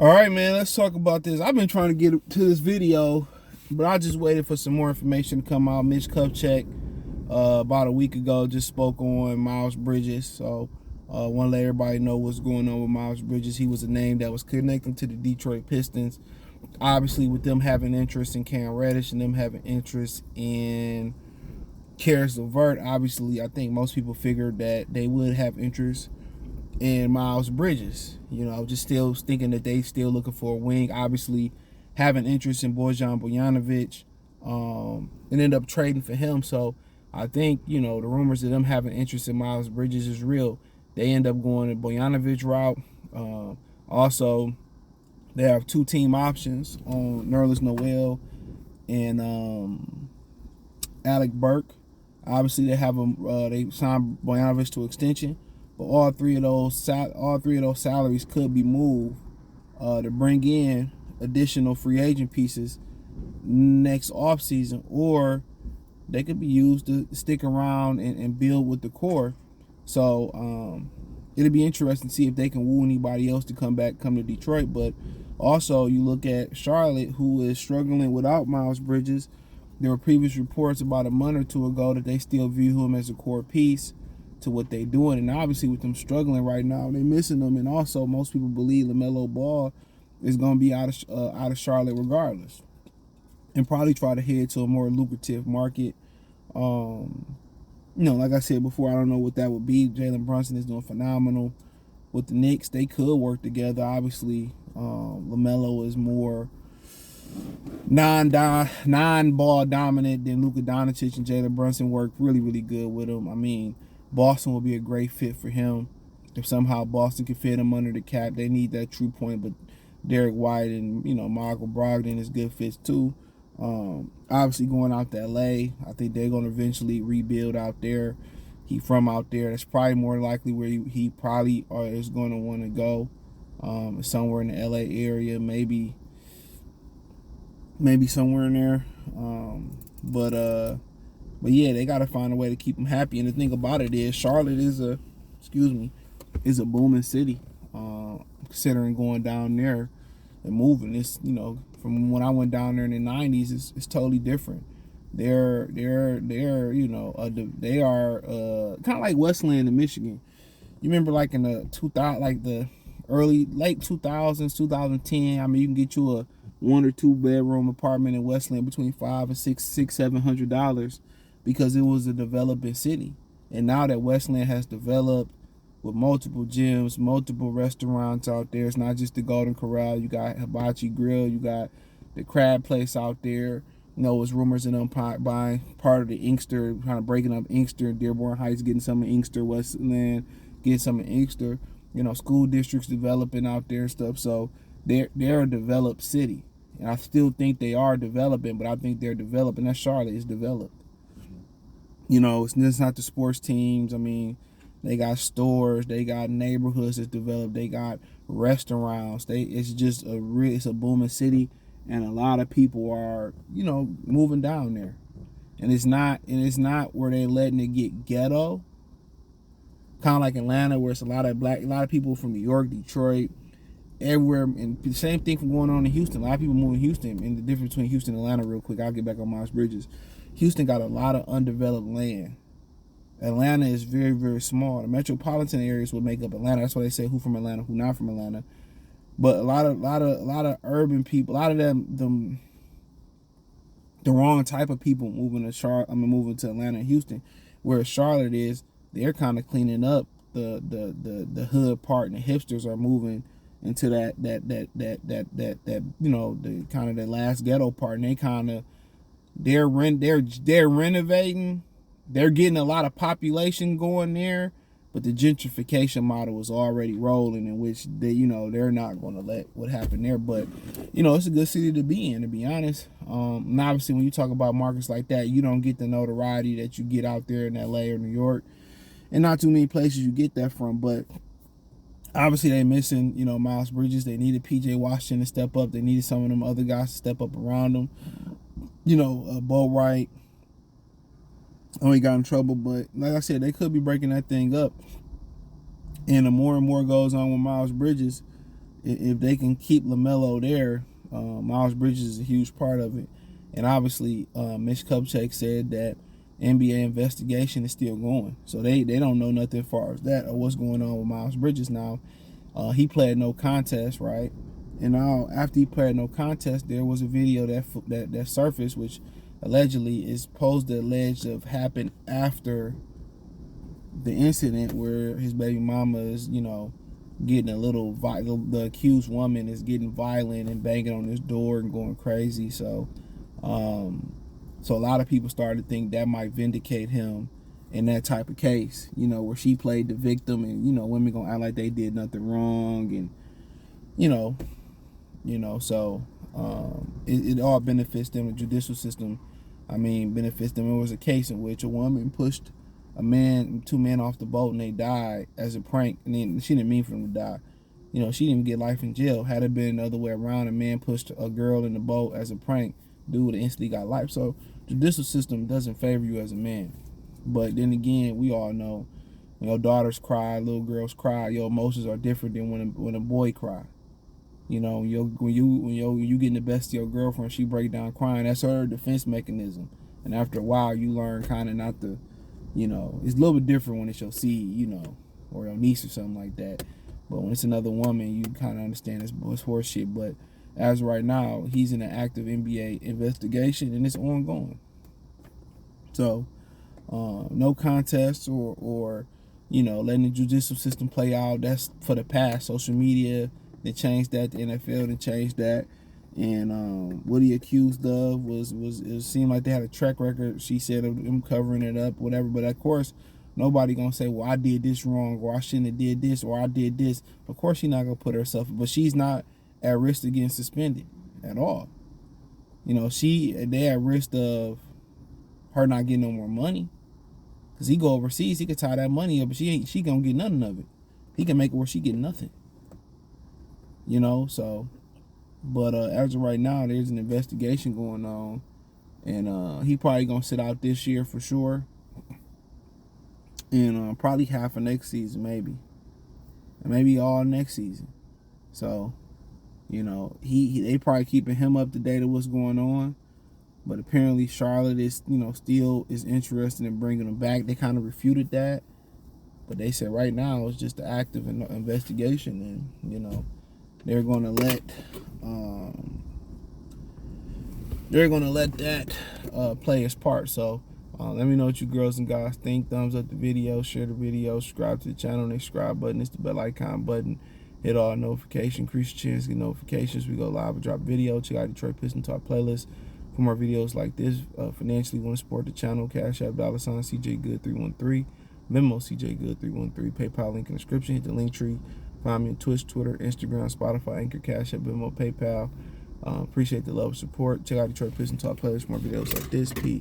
All right, man, let's talk about this. I've been trying to get to this video, but I just waited for some more information to come out. Mitch Kupchak, about a week ago, just spoke on Miles Bridges. So, want to let everybody know what's going on with Miles Bridges. He was a name that was connecting to the Detroit Pistons. Obviously, with them having interest in Cam Reddish and them having interest in Karis LeVert, obviously, I think most people figured that they would have interest and Miles Bridges. Just still thinking that they still looking for a wing. Obviously, having interest in Bojan Bojanovic, and end up trading for him. So I think the rumors of them having interest in Miles Bridges is real. They end up going the Bojanovic route. Also, they have two team options on Nerlens Noel and Alec Burke. Obviously, they have them. They signed Bojanovic to extension, but all three of those salaries could be moved to bring in additional free agent pieces next offseason, or they could be used to stick around and build with the core. So it'll be interesting to see if they can woo anybody else to come to Detroit. But also, you look at Charlotte, who is struggling without Miles Bridges. There were previous reports about a month or two ago that they still view him as a core piece to what they're doing. And obviously, with them struggling right now, they're missing him. And also, most people believe LaMelo Ball is going to be out of Charlotte regardless, and probably try to head to a more lucrative market. Like I said before, I don't know what that would be. Jalen Brunson is doing phenomenal with the Knicks. They could work together. Obviously, LaMelo is more non-ball dominant than Luka Doncic, and Jalen Brunson worked really, really good with him. I mean, Boston would be a great fit for him if somehow Boston could fit him under the cap. They need that true point, but Derek White and Michael Brogdon is good fits too. Obviously going out to LA, I think they're going to eventually rebuild out there. He from out there. That's probably more likely where he probably is going to want to go. Somewhere in the LA area, maybe somewhere in there. But yeah, they got to find a way to keep him happy. And the thing about it is, Charlotte is a booming city. Considering going down there and moving, it's from when I went down there in the '90s, it's totally different. They are kind of like Westland in Michigan. You remember like in the 2000, like the late 2000s, 2010. I mean, you can get you a 1 or 2 bedroom apartment in Westland between $500 and $700 because it was a developing city. And now that Westland has developed with multiple gyms, multiple restaurants out there, it's not just the Golden Corral. You got Hibachi Grill, you got the crab place out there. It's rumors of them buying part of the Inkster, kind of breaking up Inkster, Dearborn Heights, getting some of Inkster, Westland, getting some of Inkster. School districts developing out there and stuff. So they're a developed city. And I still think they are developing, but I think they're developing. That Charlotte is developed. It's not the sports teams. I mean, they got stores, they got neighborhoods that's developed, they got restaurants. It's a booming city, and a lot of people are, moving down there. And it's not where they're letting it get ghetto. Kind of like Atlanta, where it's a lot of people from New York, Detroit, everywhere. And the same thing from going on in Houston. A lot of people moving Houston. And the difference between Houston and Atlanta, real quick, I'll get back on Miles Bridges. Houston got a lot of undeveloped land. Atlanta is very, very small. The metropolitan areas will make up Atlanta. That's why they say who from Atlanta, who not from Atlanta. But a lot of urban people, a lot of them the wrong type of people moving to Atlanta and Houston. Where Charlotte is, they're kind of cleaning up the hood part, and the hipsters are moving into that the kind of the last ghetto part, and they kind of they're renovating. They're getting a lot of population going there, but the gentrification model is already rolling, in which they're not going to let what happened there. But it's a good city to be in, to be honest. And obviously, when you talk about markets like that, you don't get the notoriety that you get out there in LA or New York, and not too many places you get that from. But obviously, they missing Miles Bridges. They needed PJ Washington to step up. They needed some of them other guys to step up around them. Bo Wright. He got in trouble, but like I said, they could be breaking that thing up. And the more and more goes on with Miles Bridges, if they can keep LaMelo there, Miles Bridges is a huge part of it. And obviously, Mitch Kupchak said that NBA investigation is still going, so they don't know nothing as far as that or what's going on with Miles Bridges now. He played no contest, right? And now after he played no contest, there was a video that surfaced, which allegedly is supposed to alleged to have happened after the incident where his baby mama is, getting a little the accused woman is getting violent and banging on his door and going crazy. So a lot of people started to think that might vindicate him in that type of case, where she played the victim, and women gonna act like they did nothing wrong, and so it all benefits them. The judicial system, benefits them. It was a case in which a woman pushed two men off the boat and they died as a prank, and then she didn't mean for them to die. She didn't get life in jail. Had it been the other way around, a man pushed a girl in the boat as a prank, dude instantly got life. So judicial system doesn't favor you as a man. But then again, we all know when your daughters cry, little girls cry, your emotions are different than when a boy cry. When you getting the best of your girlfriend, she break down crying. That's her defense mechanism. And after a while, you learn kind of not to, it's a little bit different when it's your seed, or your niece or something like that. But when it's another woman, you kind of understand it's horse shit. But as of right now, he's in an active NBA investigation and it's ongoing. So no contest or letting the judicial system play out. That's for the past. Social media, they changed that. The NFL, they changed that. And what he accused of was it seemed like they had a track record, she said, of him covering it up, whatever. But of course, nobody gonna say, well, I did this wrong, or I shouldn't have did this, or I did this. Of course, she's not gonna put herself, but she's not at risk of getting suspended at all. They at risk of her not getting no more money. Cause he go overseas, he could tie that money up, but she gonna get nothing of it. He can make it where she get nothing. So, but as of right now, there's an investigation going on, and he probably gonna sit out this year for sure, and probably half of next season, maybe, and maybe all next season. So, they probably keeping him up to date of what's going on. But apparently Charlotte is, still is interested in bringing him back. They kind of refuted that, but they said right now it's just an active investigation, and they're going to let that play its part. So let me know what you girls and guys think. Thumbs up the video, share the video, subscribe to the channel. The subscribe button is the bell icon button. Hit all notifications, increase your chance to get notifications. We go live and drop video. Check out Detroit Pistons Talk playlist for more videos like this. Financially want to support the channel, Cash App, $ CJ Good 313, Venmo CJ Good 313, PayPal link in the description. Hit the link tree. Find me on Twitch, Twitter, Instagram, Spotify, Anchor, Cash App, Venmo, PayPal. Appreciate the love and support. Check out Detroit Pistons Talk playlist for more videos like this. Peace.